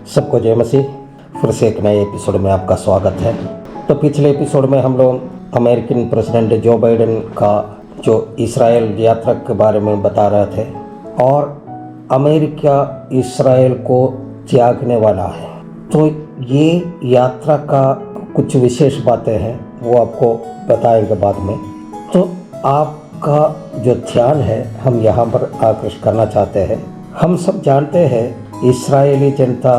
सबको जय मसीह। फिर से एक नए एपिसोड में आपका स्वागत है। तो पिछले एपिसोड में हम लोग अमेरिकन प्रेसिडेंट जो बाइडेन का जो इसराइल यात्रा के बारे में बता रहे थे और अमेरिका इसराइल को त्यागने वाला है। तो ये यात्रा का कुछ विशेष बातें हैं, वो आपको बताएंगे बाद में। तो आपका जो ध्यान है हम यहाँ पर आकर्षित करना चाहते हैं। हम सब जानते हैं इस्राएली जनता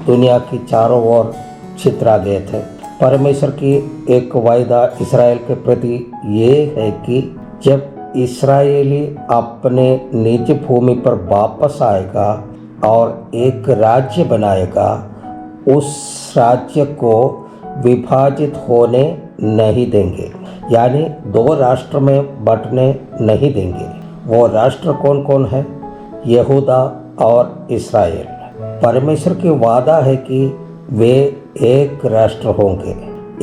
दुनिया की चारों ओर छितरा गए थे। परमेश्वर की एक वायदा इस्राएल के प्रति ये है कि जब इस्राएली अपने निज भूमि पर वापस आएगा और एक राज्य बनाएगा, उस राज्य को विभाजित होने नहीं देंगे, यानी दो राष्ट्र में बंटने नहीं देंगे। वो राष्ट्र कौन कौन है? यहूदा और इस्राएल। परमेश्वर की वादा है कि वे एक राष्ट्र होंगे,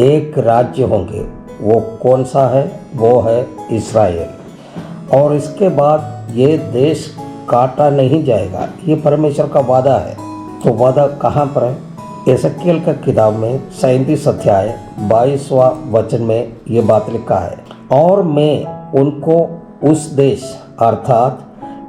एक राज्य होंगे। वो कौन सा है? वो है इस्राएल। और इसके बाद ये देश काटा नहीं जाएगा, ये परमेश्वर का वादा है। तो वादा कहाँ पर है? एजेकियल का किताब में 37 अध्याय 22वां वचन में ये बात लिखा है, और मैं उनको उस देश अर्थात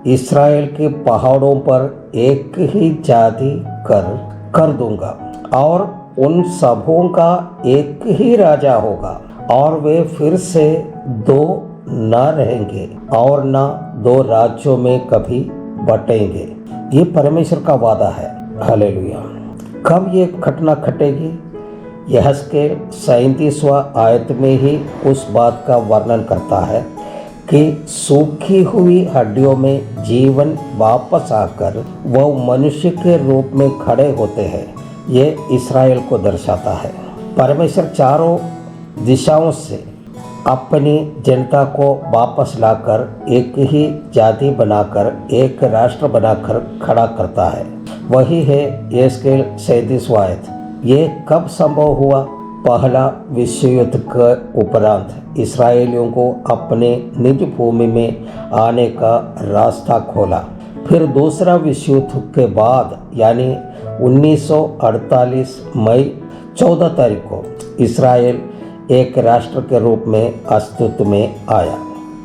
इस्राएल के पहाड़ों पर एक ही जाति कर दूंगा, और उन सबों का एक ही राजा होगा, और वे फिर से दो न रहेंगे और न दो राज्यों में कभी बटेंगे। ये परमेश्वर का वादा है। हालेलुया। कब ये घटना घटेगी? यहेजकेल 37वां आयत में ही उस बात का वर्णन करता है कि सूखी हुई हड्डियों में जीवन वापस आकर वह मनुष्य के रूप में खड़े होते हैं। ये इस्राएल को दर्शाता है। परमेश्वर चारों दिशाओं से अपनी जनता को वापस लाकर एक ही जाति बनाकर एक राष्ट्र बनाकर खड़ा करता है। वही है यहेजकेल 37वां आयत। ये कब संभव हुआ? पहला विश्व युद्ध के उपरांत इसराइलियों को अपने निज भूमि में आने का रास्ता खोला। फिर दूसरा विश्व युद्ध के बाद यानी 1948 मई 14 तारीख को इसराइल एक राष्ट्र के रूप में अस्तित्व में आया।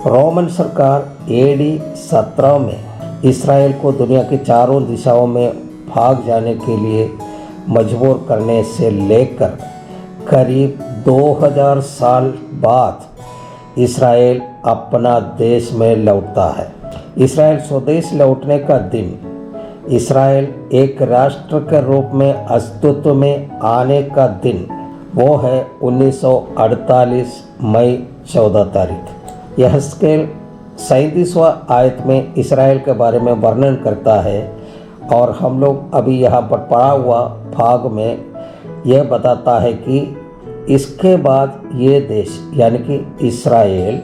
रोमन सरकार AD 17 में इसराइल को दुनिया की चारों दिशाओं में भाग जाने के लिए मजबूर करने से लेकर करीब 2000 साल बाद इसराइल अपना देश में लौटता है। इसराइल स्वदेश लौटने का दिन, इसराइल एक राष्ट्र के रूप में अस्तित्व में आने का दिन, वो है 1948 मई 14 तारीख। यहेजकेल 37वां आयत में इसराइल के बारे में वर्णन करता है, और हम लोग अभी यहाँ पर पढ़ा हुआ भाग में यह बताता है कि इसके बाद ये देश यानी कि इस्राएल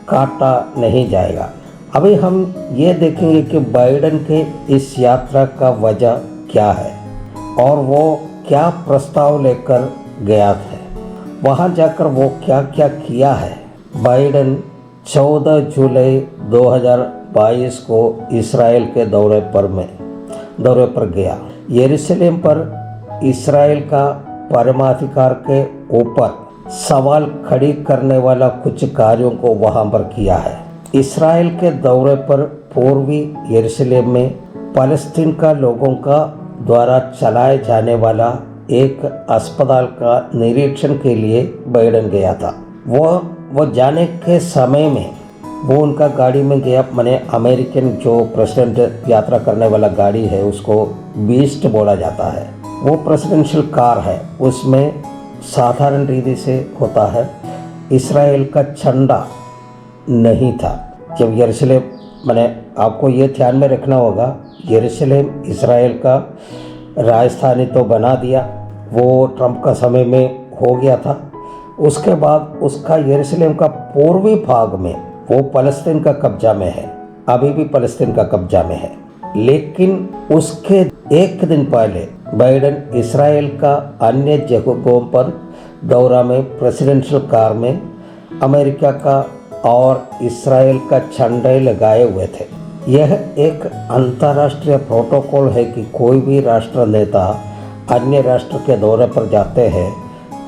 काटा नहीं जाएगा। अभी हम ये देखेंगे कि बाइडेन के इस यात्रा का वजह क्या है और वो क्या प्रस्ताव लेकर गया है, वहाँ जाकर वो क्या क्या किया है। बाइडेन 14 जुलाई 2022 को इसराइल के दौरे पर गया। यरूशलेम पर इसराइल का परमाधिकार के ऊपर सवाल खड़ी करने वाला कुछ कार्यों को वहां पर किया है। इसराइल के दौरे पर पूर्वी यरूशलेम में फ़लस्तीन का लोगों का द्वारा चलाए जाने वाला एक अस्पताल का निरीक्षण के लिए बाइडेन गया था। वो जाने के समय में वो उनका गाड़ी में गया। मैंने अमेरिकन जो प्रेसिडेंट यात्रा करने वाला गाड़ी है उसको बीस्ट बोला जाता है। वो प्रेसिडेंशियल कार है, उसमें साधारण रीति से होता है। इसराइल का झंडा नहीं था जब यरूशलेम, मैंने आपको ये ध्यान में रखना होगा, यरूशलेम इसराइल का राजधानी तो बना दिया, वो ट्रंप का समय में हो गया था। उसके बाद उसका यरूशलेम का पूर्वी भाग में वो फ़लस्तीन का कब्जा में है, अभी भी फ़लस्तीन का कब्जा में है। लेकिन उसके एक दिन पहले बाइडेन इसराइल का अन्य जगहों पर दौरा में प्रेसिडेंशियल कार में अमेरिका का और इसराइल का झंडे लगाए हुए थे। यह एक अंतर्राष्ट्रीय प्रोटोकॉल है कि कोई भी राष्ट्र नेता अन्य राष्ट्र के दौरे पर जाते हैं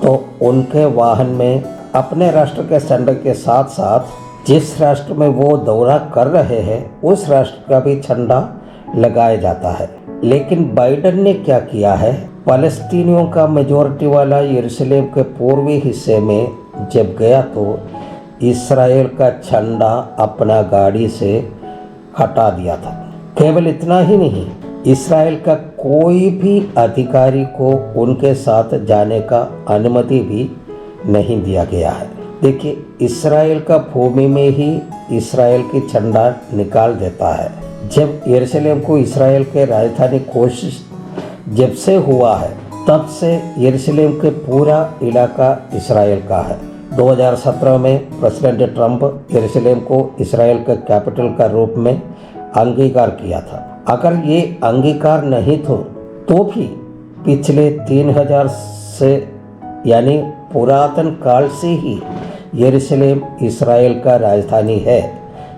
तो उनके वाहन में अपने राष्ट्र के झंडे के साथ साथ जिस राष्ट्र में वो दौरा कर रहे हैं उस राष्ट्र का भी झंडा लगाया जाता है। लेकिन बाइडेन ने क्या किया है, फ़लस्तीनियों का मेजॉरिटी वाला यरूशलेम के पूर्वी हिस्से में जब गया तो इस्राएल का झंडा अपना गाड़ी से हटा दिया था। केवल इतना ही नहीं, इस्राएल का कोई भी अधिकारी को उनके साथ जाने का अनुमति भी नहीं दिया गया है। देखिए, इस्राएल का भूमि में ही इस्राएल की झंडा निकाल देता है। जब यरूशलेम को इस्राएल के राजधानी कोशिश जब से हुआ है तब से यरूशलेम के पूरा इलाका इस्राएल का है। 2017 में प्रेसिडेंट ट्रंप यरूशलेम को इस्राएल के कैपिटल का रूप में अंगीकार किया था। अगर ये अंगीकार नहीं तो भी पिछले 3000 से यानी पुरातन काल से ही यरूशलेम इस्राएल का राजधानी है,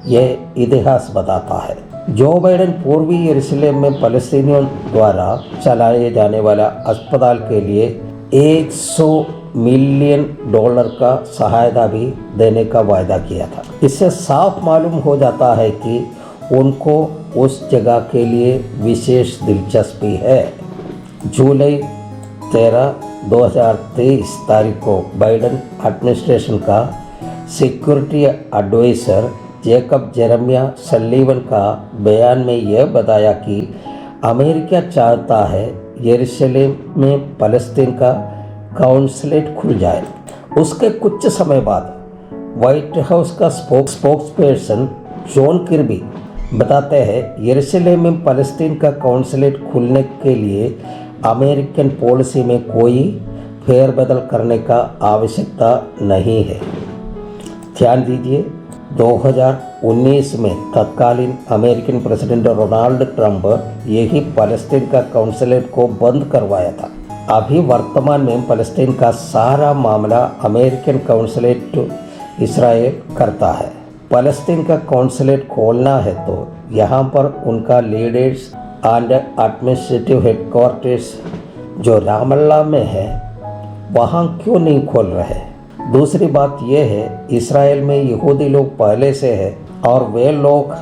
यह इतिहास बताता है। जो बाइडेन पूर्वी यरूशलेम में फ़लस्तीनियों द्वारा चलाए जाने वाला अस्पताल के लिए $100 मिलियन का सहायता भी देने का वायदा किया था। इससे साफ मालूम हो जाता है कि उनको उस जगह के लिए विशेष दिलचस्पी है। जुलाई 13, 2023 तारीख को बाइडेन एडमिनिस्ट्रेशन का सिक्योरिटी एडवाइज़र जैकब जेरेमिया सलीवन का बयान में यह बताया कि अमेरिका चाहता है यरूशलेम में फ़लस्तीन का काउंसलेट खुल जाए। उसके कुछ समय बाद व्हाइट हाउस का स्पोक्सपर्सन जॉन किर्बी बताते हैं यरूशलेम में फ़लस्तीन का काउंसलेट खुलने के लिए अमेरिकन पॉलिसी में कोई फेरबदल करने का आवश्यकता नहीं है। ध्यान दीजिए, 2019 में तत्कालीन अमेरिकन प्रेसिडेंट रोनाल्ड ट्रंप यही फ़लस्तीन का काउंसलेट को बंद करवाया था। अभी वर्तमान में फ़लस्तीन का सारा मामला अमेरिकन काउंसलेट इस्राएल करता है। फ़लस्तीन का काउंसलेट खोलना है तो यहाँ पर उनका लीडर्स एंड एडमिनिस्ट्रेटिव हेडक्वार्टर्स जो रामल्ला में है वहाँ क्यों नहीं खोल रहे। दूसरी बात यह है, इस्राएल में यहूदी लोग पहले से है और वे लोग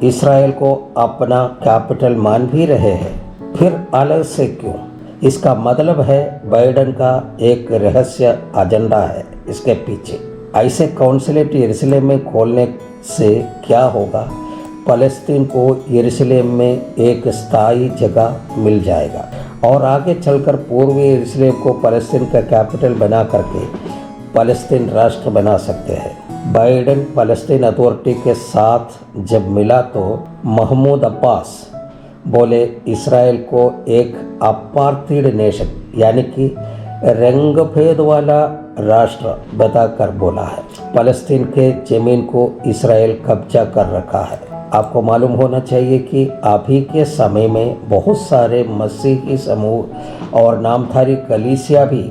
इस्राएल को अपना कैपिटल मान भी रहे हैं, फिर अलग से क्यों। इसका मतलब है बाइडेन का एक रहस्य एजेंडा है इसके पीछे। ऐसे काउंसलेट यरूशलेम में खोलने से क्या होगा, फ़लस्तीन को यरूशलेम में एक स्थायी जगह मिल जाएगा और आगे चलकर पूर्वी यरूशलेम को फ़लस्तीन का कैपिटल बना करके फ़लस्तीन राष्ट्र बना सकते हैं। बाइडेन फ़लस्तीन अथॉरिटी के साथ जब मिला तो महमूद अब्बास बोले इस्राएल को एक अपार्थाइड नेशन यानी कि रंग भेद वाला राष्ट्र बताकर बोला है। फ़लस्तीन के ज़मीन को इस्राएल कब्जा कर रखा है। आपको मालूम होना चाहिए कि अभी के समय में बहुत सारे मसीही समूह और नामधारी कलीसिया भी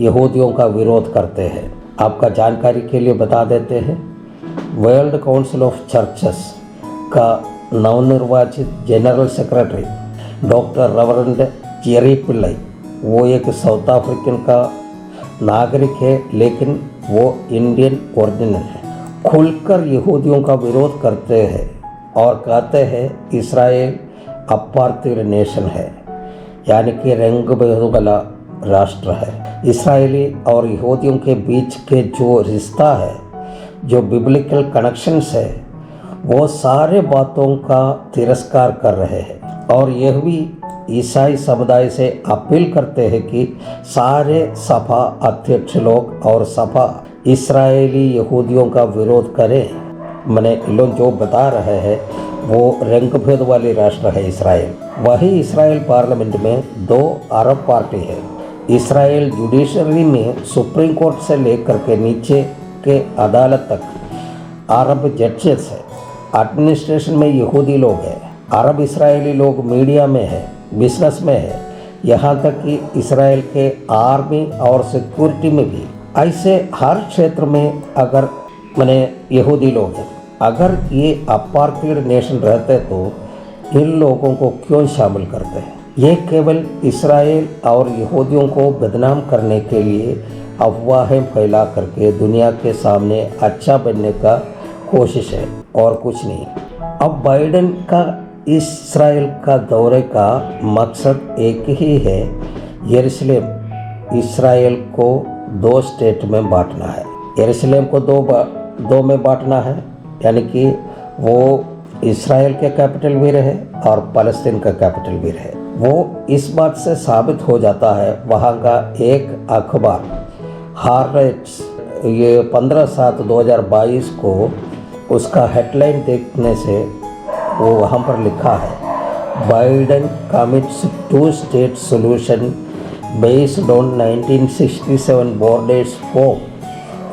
यहूदियों का विरोध करते हैं। आपका जानकारी के लिए बता देते हैं, वर्ल्ड काउंसिल ऑफ चर्चेस का नवनिर्वाचित general secretary doctor reverend Jerry Pillai, वो एक साउथ अफ्रीकन का नागरिक है लेकिन वो इंडियन ओरिजिनल है, खुलकर यहूदियों का विरोध करते हैं और कहते हैं इस्राएल अपार्थाइड नेशन है यानी कि रंग भेद वाला राष्ट्र है। इस्राएली और यहूदियों के बीच के जो रिश्ता है, जो बिब्लिकल कनेक्शंस है, वो सारे बातों का तिरस्कार कर रहे हैं और यह भी ईसाई समुदाय से अपील करते हैं कि सारे सभा अध्यक्ष लोग और सभा इस्राएली यहूदियों का विरोध करें। मैंने लोग जो बता रहे हैं वो रंग भेद वाली राष्ट्र है इस्राएल। वही इस्राएल पार्लियामेंट में 2 अरब पार्टी है। इस्राएल जुडिशरी में सुप्रीम कोर्ट से लेकर के नीचे के अदालत तक अरब जजेस है। एडमिनिस्ट्रेशन में यहूदी लोग हैं। अरब इस्राएली लोग मीडिया में है, बिजनेस में है, यहाँ तक कि इस्राएल के आर्मी और सिक्योरिटी में भी। ऐसे हर क्षेत्र में अगर मैंने यहूदी लोग हैं। अगर ये अपार्थाइड नेशन रहते तो इन लोगों को क्यों शामिल करते हैं। ये केवल इसराइल और यहूदियों को बदनाम करने के लिए अफवाहें फैला करके दुनिया के सामने अच्छा बनने का कोशिश है और कुछ नहीं। अब बाइडेन का इस्राएल का दौरे का मकसद एक ही है, यरूशलेम इसराइल को 2 स्टेट में बांटना है। यरूशलेम को दो में बांटना है, यानी कि वो इसराइल के कैपिटल भी रहे और फ़लस्तीन का कैपिटल भी रहे। वो इस बात से साबित हो जाता है, वहाँ का एक अखबार हारेट्स ये 15/7/2022 को उसका हेडलाइन देखने से वो वहाँ पर लिखा है, Biden commits 2 state solution based on 1967 borders for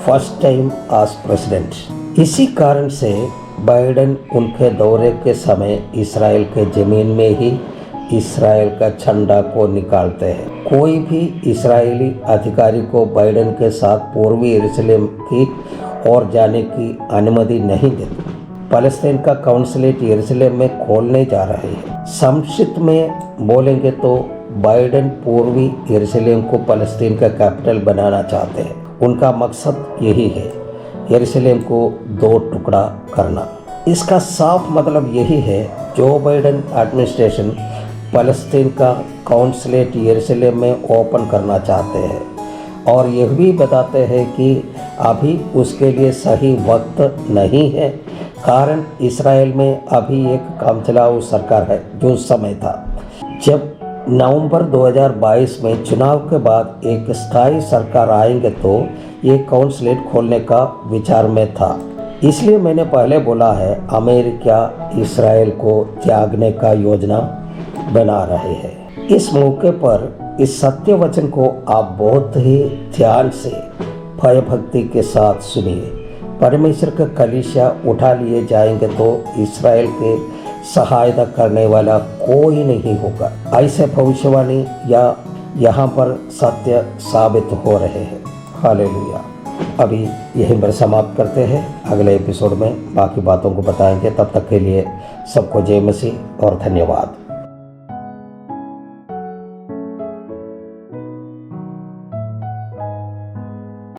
first time as president. इसी कारण से बाइडेन उनके दौरे के समय इसराइल के ज़मीन में ही इसराइल का झंडा को निकालते हैं। कोई भी इस्राएली अधिकारी को बाइडेन के साथ पूर्वी यरूशलेम की ओर जाने की अनुमति नहीं देते। फ़लस्तीन का काउंसलेट यरूशलेम में खोलने जा रहे हैं। संक्षिप्त में बोलेंगे तो बाइडेन पूर्वी यरूशलेम को फ़लस्तीन का कैपिटल बनाना चाहते हैं। उनका मकसद यही है, यरूशलेम को 2 टुकड़ा करना। इसका साफ मतलब यही है, जो बाइडेन एडमिनिस्ट्रेशन फ़लस्तीन का काउंसलेट यरूशलेम में ओपन करना चाहते हैं और यह भी बताते हैं कि अभी उसके लिए सही वक्त नहीं है, कारण इसराइल में अभी एक कामचलाऊ सरकार है। जो समय था जब नवंबर 2022 में चुनाव के बाद एक स्थायी सरकार आएंगे तो ये काउंसलेट खोलने का विचार में था। इसलिए मैंने पहले बोला है, अमेरिका इसराइल को त्यागने का योजना बना रहे हैं। इस मौके पर इस सत्य वचन को आप बहुत ही ध्यान से भय भक्ति के साथ सुनिए। परमेश्वर का कलीसिया उठा लिए जाएंगे तो इसराइल के सहायता करने वाला कोई नहीं होगा। ऐसे भविष्यवाणी या यहाँ पर सत्य साबित हो रहे हैं। हालेलुया। अभी यहीं पर समाप्त करते हैं, अगले एपिसोड में बाकी बातों को बताएंगे। तब तक के लिए सबको जय मसीह और धन्यवाद।